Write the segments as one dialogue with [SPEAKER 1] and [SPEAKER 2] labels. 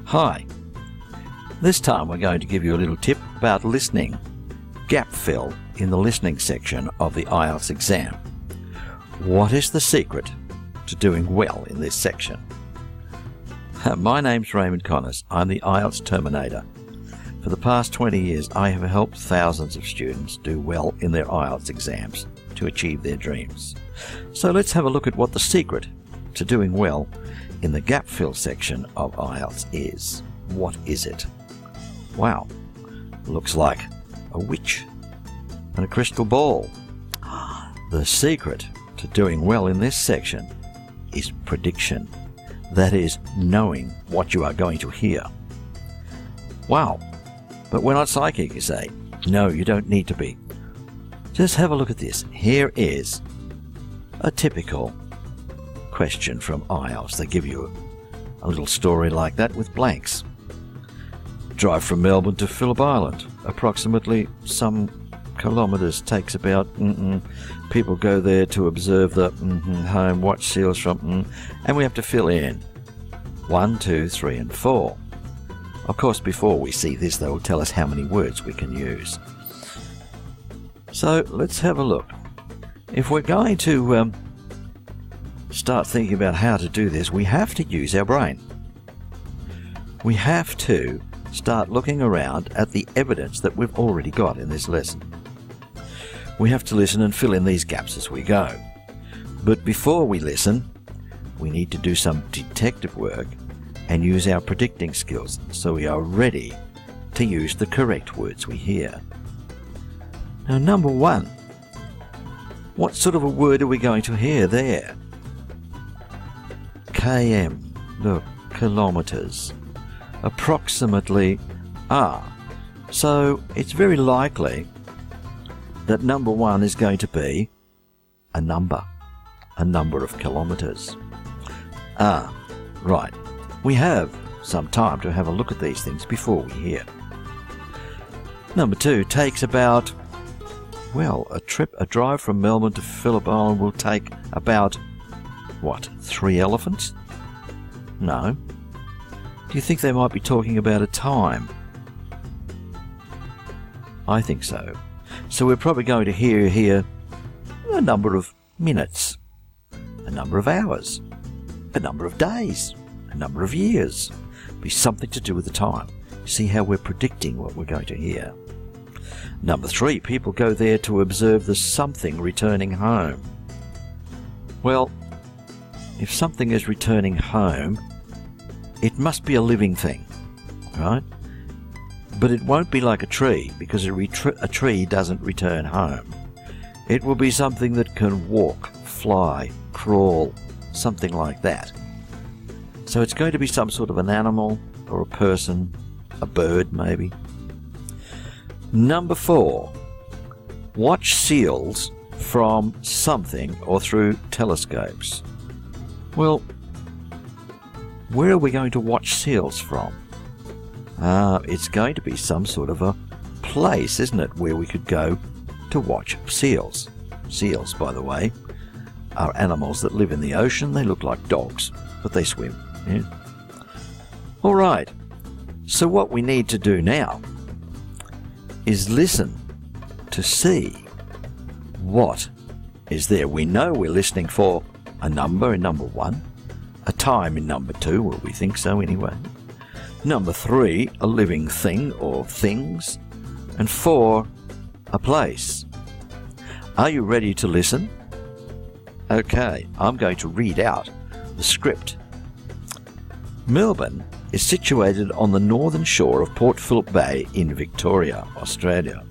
[SPEAKER 1] Hi. This time we're going to give you a little tip about listening. Gap fill in the listening section of the IELTS exam. What is the secret to doing well in this section? My name's Raymond Connors. I'm the IELTS Terminator. For the past 20 years, I have helped thousands of students do well in their IELTS exams to achieve their dreams. So let's have a look at what the secret to doing well in the gap fill section of IELTS is. What is it? Wow, looks like a witch and a crystal ball. The secret to doing well in this section is prediction. That is, knowing what you are going to hear. Wow, but we're not psychic, you say. No, you don't need to be. Just have a look at this. Here is a typical question from IELTS. They give you a little story like that with blanks. Drive from Melbourne to Phillip Island. Approximately some kilometres, takes about people go there to observe the home, watch seals from and we have to fill in 1, 2, 3 and 4. Of course, before we see this, they will tell us how many words we can use. So let's have a look. If we're going to start thinking about how to do this, we have to use our brain. We have to start looking around at the evidence that we've already got in this lesson. We have to listen and fill in these gaps as we go. But before we listen, we need to do some detective work and use our predicting skills so we are ready to use the correct words we hear. Now, number 1. What sort of a word are we going to hear there? km, look, kilometres. Approximately, so it's very likely that number 1 is going to be a number of kilometres. Right. We have some time to have a look at these things before we hear. Number 2 takes about, well, a drive from Melbourne to Phillip Island will take about, 3 elephants? No. Do you think they might be talking about a time? I think so. So we're probably going to hear here a number of minutes, a number of hours, a number of days, a number of years. Be something to do with the time. See how we're predicting what we're going to hear. Number 3, people go there to observe the something returning home. Well, if something is returning home, it must be a living thing, right? But it won't be like a tree, because a tree doesn't return home. It will be something that can walk, fly, crawl, something like that. So it's going to be some sort of an animal or a person, a bird maybe. Number 4, watch seals from something or through telescopes. Well, where are we going to watch seals from? It's going to be some sort of a place, isn't it, where we could go to watch seals. Seals, by the way, are animals that live in the ocean. They look like dogs, but they swim. Yeah? All right. So what we need to do now is listen to see what is there. We know we're listening for a number in number 1, a time in number 2, well, we think so anyway. Number 3, a living thing or things. And 4, a place. Are you ready to listen? Okay, I'm going to read out the script. Melbourne is situated on the northern shore of Port Phillip Bay in Victoria, Australia.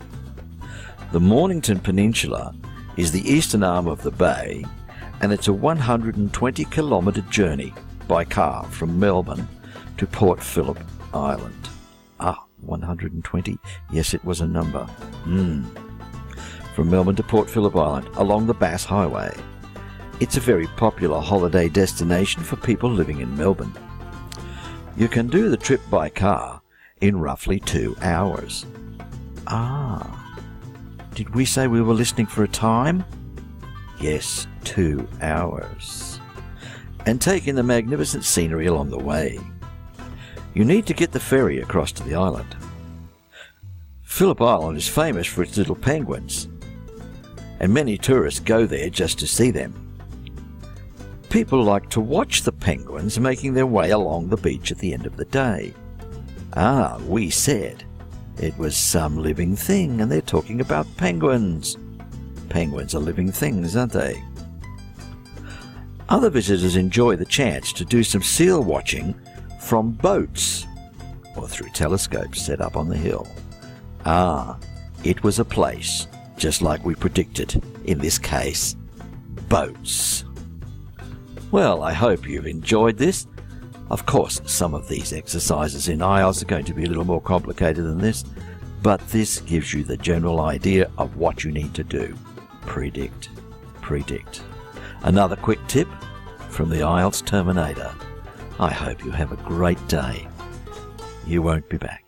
[SPEAKER 1] The Mornington Peninsula is the eastern arm of the bay, and it's a 120-kilometre journey by car from Melbourne to Port Phillip Island. 120. Yes, it was a number. From Melbourne to Port Phillip Island along the Bass Highway. It's a very popular holiday destination for people living in Melbourne. You can do the trip by car in roughly 2 hours. Did we say we were listening for a time? Yes, 2 hours. And take in the magnificent scenery along the way. You need to get the ferry across to the island. Phillip Island is famous for its little penguins, and many tourists go there just to see them. People like to watch the penguins making their way along the beach at the end of the day. We said it was some living thing, and they're talking about penguins. Penguins are living things, aren't they? Other visitors enjoy the chance to do some seal watching from boats or through telescopes set up on the hill. It was a place, just like we predicted, in this case, boats. Well, I hope you've enjoyed this. Of course, some of these exercises in IELTS are going to be a little more complicated than this, but this gives you the general idea of what you need to do. Predict. Predict. Another quick tip from the IELTS Terminator. I hope you have a great day. You won't be back.